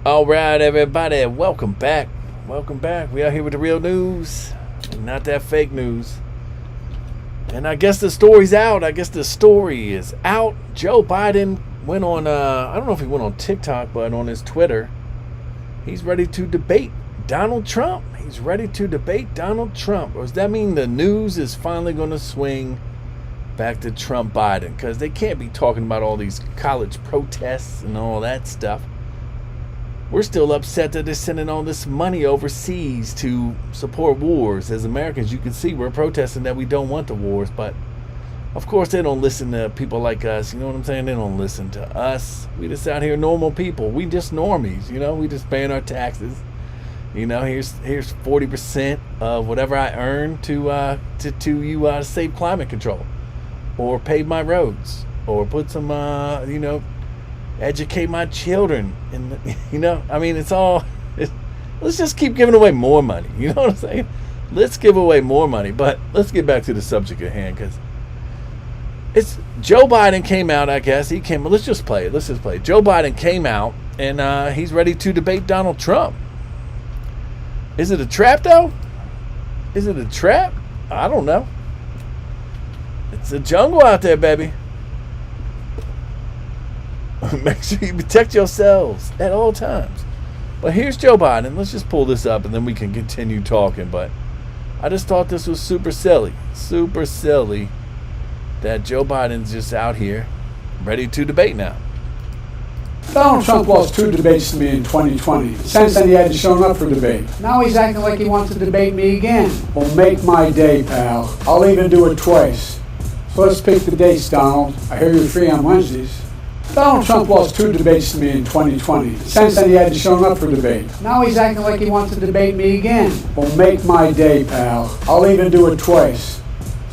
All right, everybody, welcome back. Welcome back. We out here with the real news, not that fake news. And I guess the story's out. I guess the story is out. Joe Biden went on, I don't know if he went on TikTok, but on his Twitter, he's ready to debate Donald Trump. He's ready to debate Donald Trump. Or does that mean the news is finally going to swing back to Trump Biden? Because they can't be talking about all these college protests and all that stuff. We're still upset that they're sending all this money overseas to support wars. As Americans, you can see we're protesting that we don't want the wars. But, of course, they don't listen to people like us. You know what I'm saying? They don't listen to us. We just out here normal people. We just normies, you know? We just paying our taxes. You know, here's 40% of whatever I earn to save climate control. Or pave my roads. Or put some, educate my children. And it's all, let's just keep giving away more money. You know what I'm saying? Let's give away more money. But let's get back to the subject at hand, because it's Joe Biden came out, I guess. Let's just play it. Joe Biden came out, and he's ready to debate Donald Trump. Is it a trap, though? Is it a trap? I don't know. It's a jungle out there, baby. Make sure you protect yourselves at all times. But here's Joe Biden. Let's just pull this up and then we can continue talking. But I just thought this was super silly that Joe Biden's just out here ready to debate now. Donald Trump lost 2 debates to me in 2020. Since then, he hadn't shown up for debate. Now he's acting like he wants to debate me again. Well, make my day, pal. I'll even do it twice. So let's pick the dates, Donald. I hear you're free on Wednesdays. Donald Trump lost 2 debates to me in 2020. Since then, he hadn't shown up for debate. Now he's acting like he wants to debate me again. Well, make my day, pal. I'll even do it twice.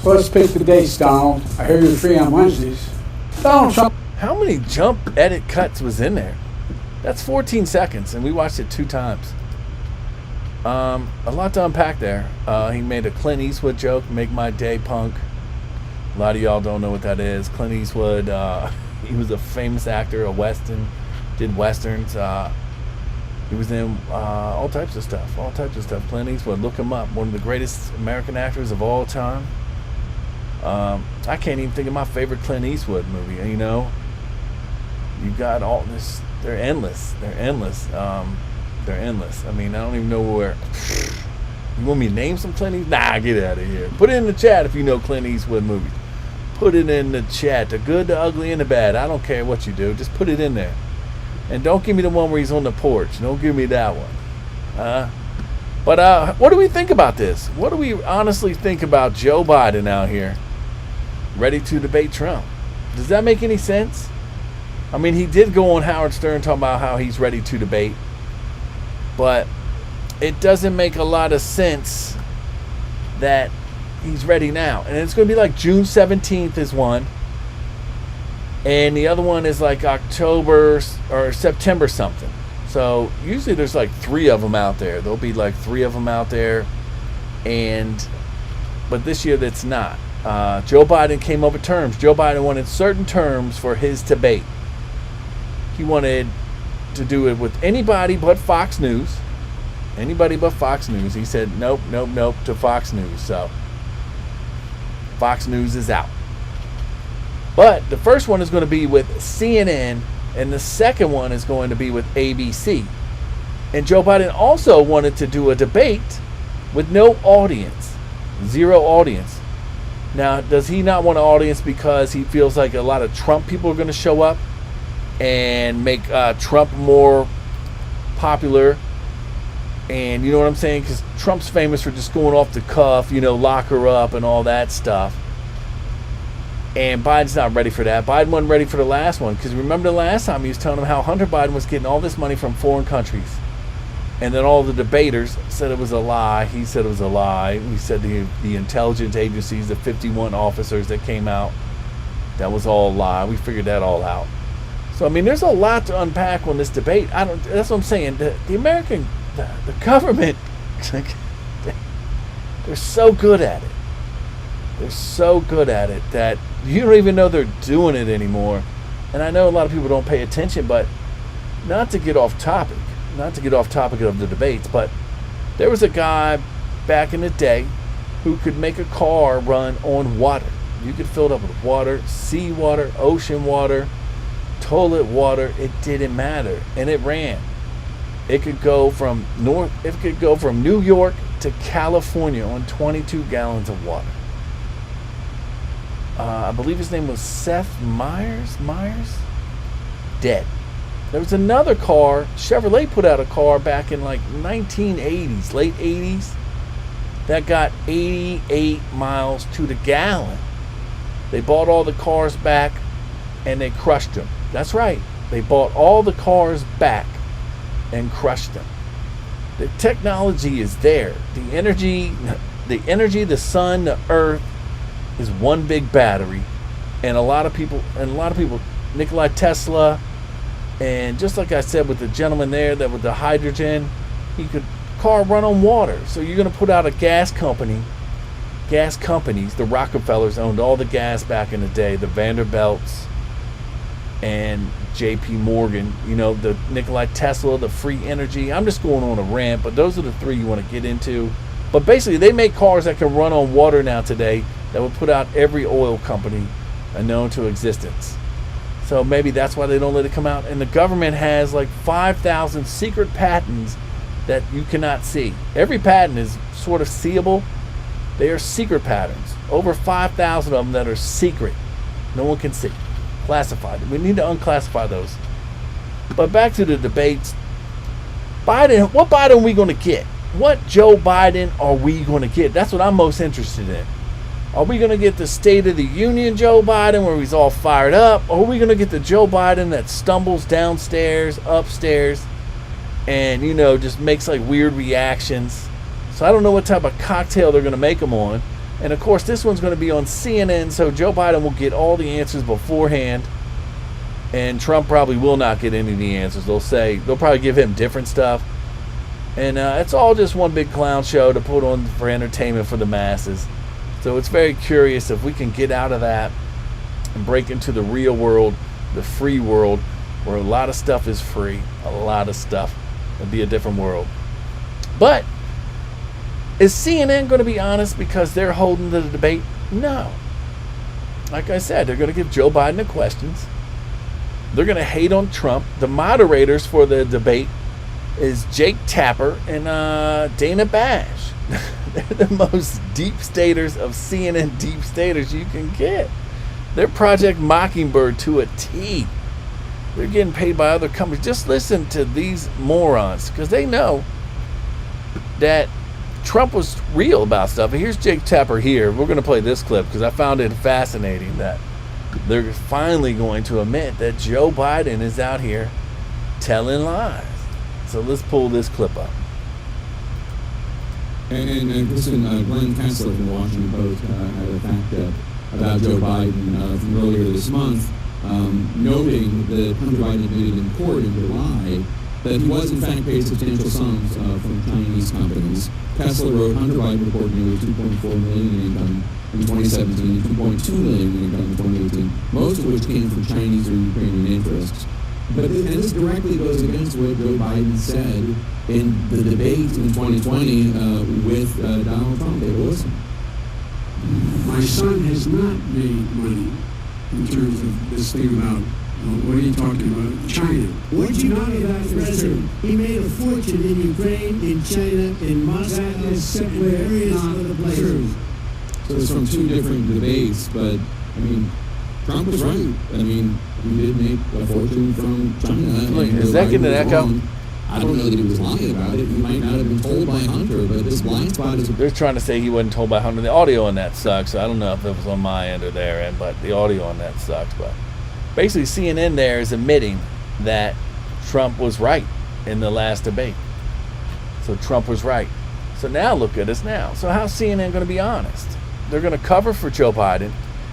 So let's pick the dates, Donald. I hear you're free on Wednesdays. Donald Trump. How many jump edit cuts was in there? That's 14 seconds, and we watched it 2 times. A lot to unpack there. He made a Clint Eastwood joke, make my day, punk. A lot of y'all don't know what that is. Clint Eastwood, he was a famous actor, did westerns. He was in all types of stuff. Clint Eastwood, look him up. One of the greatest American actors of all time. I can't even think of my favorite Clint Eastwood movie, you know. You got all this. They're endless. I mean, I don't even know where. You want me to name some Clint Eastwood? Nah, get out of here. Put it in the chat if you know Clint Eastwood movies. Put it in the chat. The good, the ugly, and the bad. I don't care what you do. Just put it in there. And don't give me the one where he's on the porch. Don't give me that one. But what do we think about this? What do we honestly think about Joe Biden out here ready to debate Trump? Does that make any sense? I mean, he did go on Howard Stern talking about how he's ready to debate, but it doesn't make a lot of sense that he's ready now. And it's going to be like June 17th is one, and the other one is like October or September something. So usually there's like 3 of them out there. There'll be like 3 of them out there, but this year that's not. Joe Biden came up with terms. Joe Biden wanted certain terms for his debate. He wanted to do it with anybody but Fox News. Anybody but Fox News. He said nope to Fox News. So Fox News is out. But the first one is going to be with CNN, and the second one is going to be with ABC. And Joe Biden also wanted to do a debate with no audience. 0 audience. Now, does he not want an audience because he feels like a lot of Trump people are going to show up and make Trump more popular? And you know what I'm saying? Because Trump's famous for just going off the cuff, lock her up and all that stuff. And Biden's not ready for that. Biden wasn't ready for the last one. Because remember the last time he was telling him how Hunter Biden was getting all this money from foreign countries. And then all the debaters said it was a lie. He said it was a lie. We said the intelligence agencies, the 51 officers that came out, that was all a lie. We figured that all out. So, I mean, there's a lot to unpack on this debate. That's what I'm saying. The government, they're so good at it. They're so good at it that you don't even know they're doing it anymore. And I know a lot of people don't pay attention, but not to get off topic, not to get off topic of the debates, but there was a guy back in the day who could make a car run on water. You could fill it up with water, seawater, ocean water, toilet water. It didn't matter, and it ran. It could go from New York to California on 22 gallons of water. I believe his name was Seth Meyers. Dead. There was another car. Chevrolet put out a car back in like 1980s, late 80s, that got 88 miles to the gallon. They bought all the cars back and they crushed them. That's right. They bought all the cars back and crushed them. The technology is there. The energy, the sun, the earth is one big battery. And a lot of people, Nikola Tesla, and just like I said with the gentleman there, that with the hydrogen, car run on water. So you're going to put out a gas companies, the Rockefellers owned all the gas back in the day, the Vanderbilts and JP Morgan, the Nikola Tesla, the free energy. I'm just going on a rant, but those are the three you want to get into. But basically, they make cars that can run on water now today that would put out every oil company known to existence. So maybe that's why they don't let it come out. And the government has like 5,000 secret patents that you cannot see. Every patent is sort of seeable. They are secret patents. Over 5,000 of them that are secret. No one can see. Classified. We need to unclassify those. But back to the debates. What Biden are we going to get? What Joe Biden are we going to get? That's what I'm most interested in. Are we going to get the State of the Union Joe Biden where he's all fired up? Or are we going to get the Joe Biden that stumbles downstairs, upstairs, and, just makes like weird reactions? So I don't know what type of cocktail they're going to make him on. And of course, this one's going to be on CNN, so Joe Biden will get all the answers beforehand. And Trump probably will not get any of the answers. They'll probably give him different stuff. And it's all just one big clown show to put on for entertainment for the masses. So it's very curious if we can get out of that and break into the real world, the free world, where a lot of stuff is free. A lot of stuff. It'll be a different world. But is CNN going to be honest because they're holding the debate? No. Like I said, they're going to give Joe Biden the questions. They're going to hate on Trump. The moderators for the debate is Jake Tapper and Dana Bash. They're the most deep staters of CNN deep staters you can get. They're Project Mockingbird to a T. They're getting paid by other companies. Just listen to these morons, because they know that Trump was real about stuff. And here's Jake Tapper here. We're going to play this clip because I found it fascinating that they're finally going to admit that Joe Biden is out here telling lies. So let's pull this clip up. And listen, Glenn Kessler from the Washington Post had a fact about Joe Biden from earlier this month, noting that Hunter Biden admitted in court in July that he was in fact paid substantial sums from Chinese companies. Kessler wrote Hunter Biden reported nearly $2.4 million in income in 2017 and $2.2 million in income in 2018, most of which came from Chinese or Ukrainian interests. And this directly goes against what Joe Biden said in the debate in 2020 with Donald Trump. They will listen. My son has not made money in terms of this thing about, what are you talking about, China. What you know about the president? He made a fortune in Ukraine, in China, in Moscow, That is simply various not other places. true. So it's from two different debates, but I mean, Trump was right. I mean, he did make a fortune from China. Wait, and is Joe that Biden getting an was echo? wrong. I don't know that he was lying about it. He might not have been told by Hunter, but this blind spot is. They're trying to say he wasn't told by Hunter. The audio on that sucks. So I don't know if it was on my end or their end, but the audio on that sucks. But basically, CNN there is admitting that Trump was right in the last debate. So Trump was right. So now look at us now. So how's CNN going to be honest? They're going to cover for Joe Biden.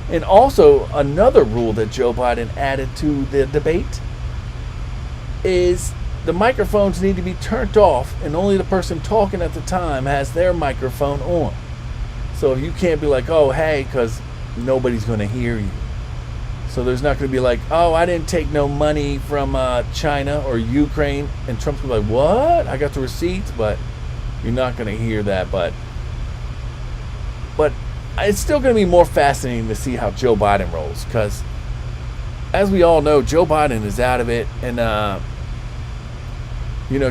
And also another rule that Joe Biden added to the debate is the microphones need to be turned off and only the person talking at the time has their microphone on. So you can't be like, oh, hey, because nobody's going to hear you. So there's not going to be like, oh, I didn't take no money from China or Ukraine. And Trump's going to be like, what? I got the receipts. But you're not going to hear that. But it's still going to be more fascinating to see how Joe Biden rolls. Because as we all know, Joe Biden is out of it. And,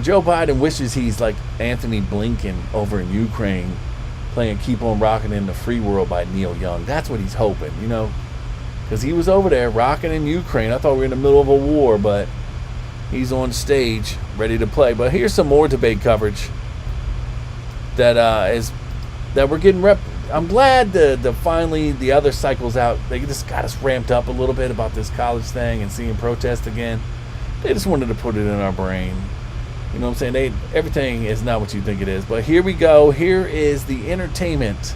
Joe Biden wishes he's like Anthony Blinken over in Ukraine playing Keep on Rocking in the Free World by Neil Young. That's what he's hoping, because he was over there rocking in Ukraine. I thought we were in the middle of a war, but he's on stage ready to play. But here's some more debate coverage that we're getting I'm glad the finally the other cycle's out. They just got us ramped up a little bit about this college thing and seeing protest again. They just wanted to put it in our brain. You know what I'm saying? Everything is not what you think it is. But here we go. Here is the entertainment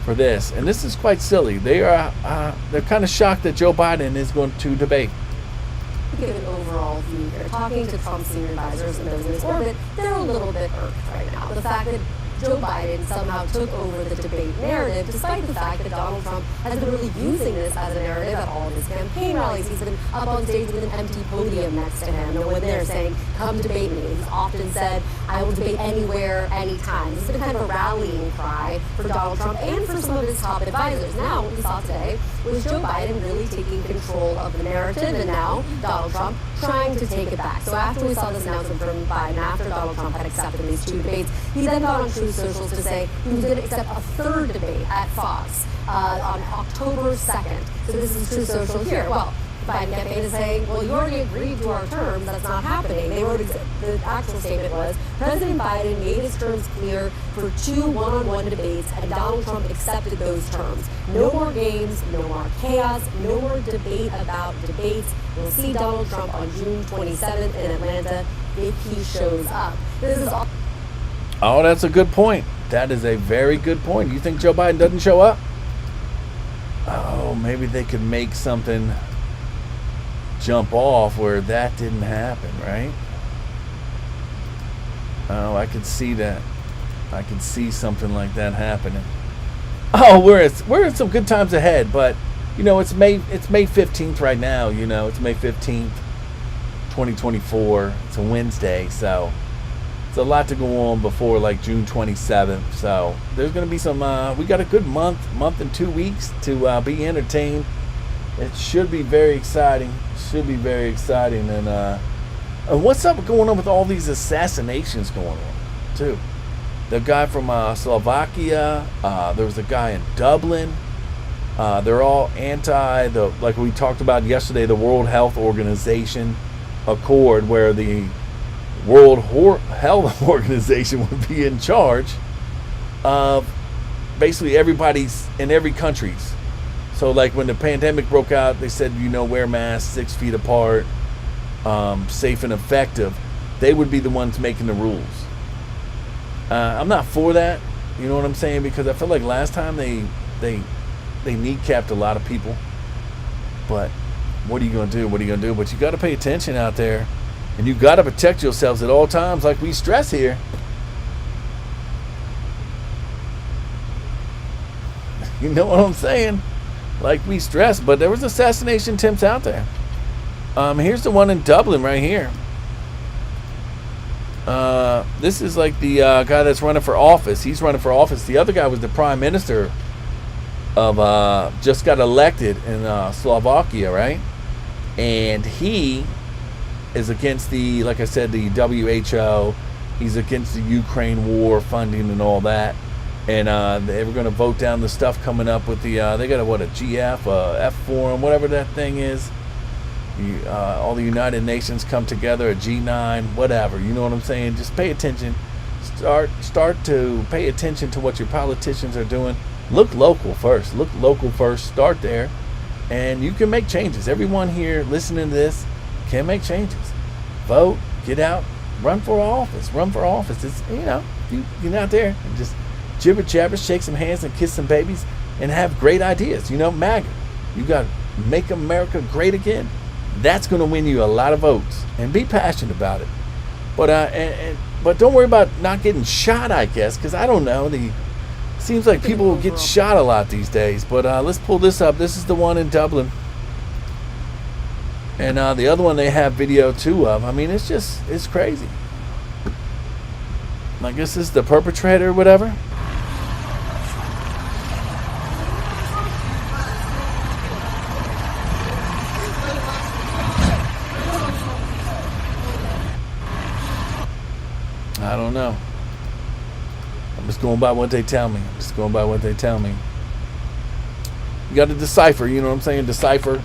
for this. And this is quite silly. They're kind of shocked that Joe Biden is going to debate. Give an overall view here. Talking to Trump's senior advisors and those in his orbit, they're a little bit irked right now. The fact that Joe Biden somehow took over the debate narrative, despite the fact that Donald Trump has been really using this as a narrative at all of his campaign rallies. He's been up on stage with an empty podium next to him. No one there saying, come debate me. He's often said, I will debate anywhere, anytime. This has been kind of a rallying cry for Donald Trump and for some of his top advisors. Now, what we saw today was Joe Biden really taking control of the narrative, and now Donald Trump trying to take it back. So after we saw this announcement from Biden, after Donald Trump had accepted these 2 debates, he then got on Truth Socials to say he was going to accept a 3rd debate at Fox on October 2nd. So this is Truth Social here. Well, Biden campaign is saying, well, you already agreed to our terms. That's not happening. They wrote the actual statement was, President Biden made his terms clear for 2 one-on-one debates, and Donald Trump accepted those terms. No more games, no more chaos, no more debate about debates. We'll see Donald Trump on June 27th in Atlanta if he shows up. This is all. Oh, that's a good point. That is a very good point. You think Joe Biden doesn't show up? Oh, maybe they could make something jump off where that didn't happen, right? Oh, I could see that. I could see something like that happening. Oh, we're in some good times ahead, but it's May 15th right now. It's May 15th, 2024. It's a Wednesday, so it's a lot to go on before like June 27th. So there's going to be some. We got a good month and 2 weeks to be entertained. It should be very exciting. And what's up going on with all these assassinations going on too? The guy from Slovakia. There was a guy in Dublin. They're all like we talked about yesterday, the World Health Organization Accord, where the World Health Organization would be in charge of basically everybody's in every country's. So like when the pandemic broke out, they said, wear masks 6 feet apart, safe and effective. They would be the ones making the rules. I'm not for that. You know what I'm saying? Because I feel like last time they kneecapped a lot of people. But what are you going to do? But you got to pay attention out there. And you got to protect yourselves at all times, like we stress here. You know what I'm saying? Like we stress. But there was assassination attempts out there. Here's the one in Dublin right here. This is like the guy that's running for office. He's running for office. The other guy was the prime minister of just got elected in Slovakia, right? And he is against like I said, the WHO. He's against the Ukraine war funding and all that. And they were going to vote down the stuff coming up with the, they got a GF, F forum, whatever that thing is. All the United Nations come together, a G9, whatever. You know what I'm saying? Just pay attention. Start to pay attention to what your politicians are doing. Look local first. Start there. And you can make changes. Everyone here listening to this can make changes. Vote, get out, run for office. It's, you get out there and just jibber jabber, shake some hands and kiss some babies and have great ideas. MAGA. You got to make America great again. That's going to win you a lot of votes, and be passionate about it. But don't worry about not getting shot, I guess, because I don't know. Seems like people get shot a lot these days. But let's pull this up. This is the one in Dublin. And the other one they have video too of. I mean, it's crazy. I guess this is the perpetrator or whatever. I don't know. I'm just going by what they tell me. You got to decipher, you know what I'm saying? Decipher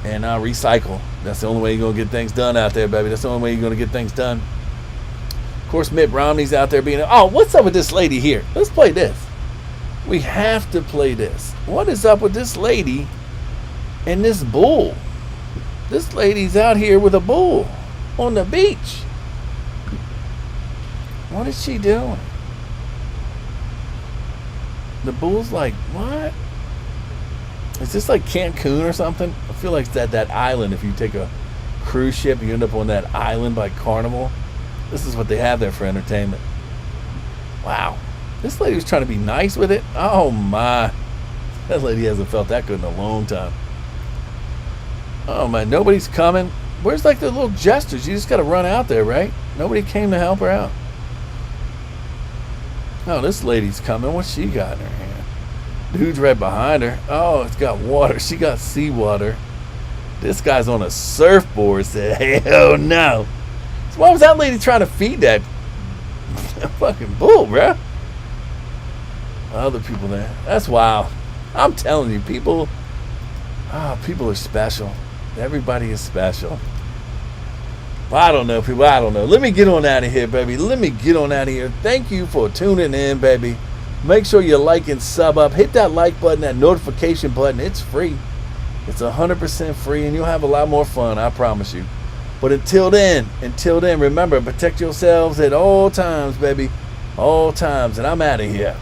and recycle. That's the only way you're going to get things done out there, baby. That's the only way you're going to get things done. Of course, Mitt Romney's out there being, oh, what's up with this lady here? Let's play this. We have to play this. What is up with this lady and this bull? This lady's out here with a bull on the beach. What is she doing? The bull's like, what? Is this like Cancun or something? I feel like it's that island. If you take a cruise ship, you end up on that island by Carnival. This is what they have there for entertainment. Wow. This lady was trying to be nice with it. Oh my. That lady hasn't felt that good in a long time. Oh man, nobody's coming. Where's like the little gestures? You just got to run out there, right? Nobody came to help her out. Oh, this lady's coming. What's she got in her hand? Dude's right behind her. Oh, it's got water. She got seawater. This guy's on a surfboard. Said, hell no. So why was that lady trying to feed that fucking bull, bruh? Other people there. That's wild. I'm telling you, people are special. Everybody is special. I don't know, people. I don't know. Let me get on out of here, baby. Let me get on out of here. Thank you for tuning in, baby. Make sure you like and sub up. Hit that like button, that notification button. It's free. It's 100% free, and you'll have a lot more fun, I promise you. But until then, remember, protect yourselves at all times, baby. All times. And I'm out of here.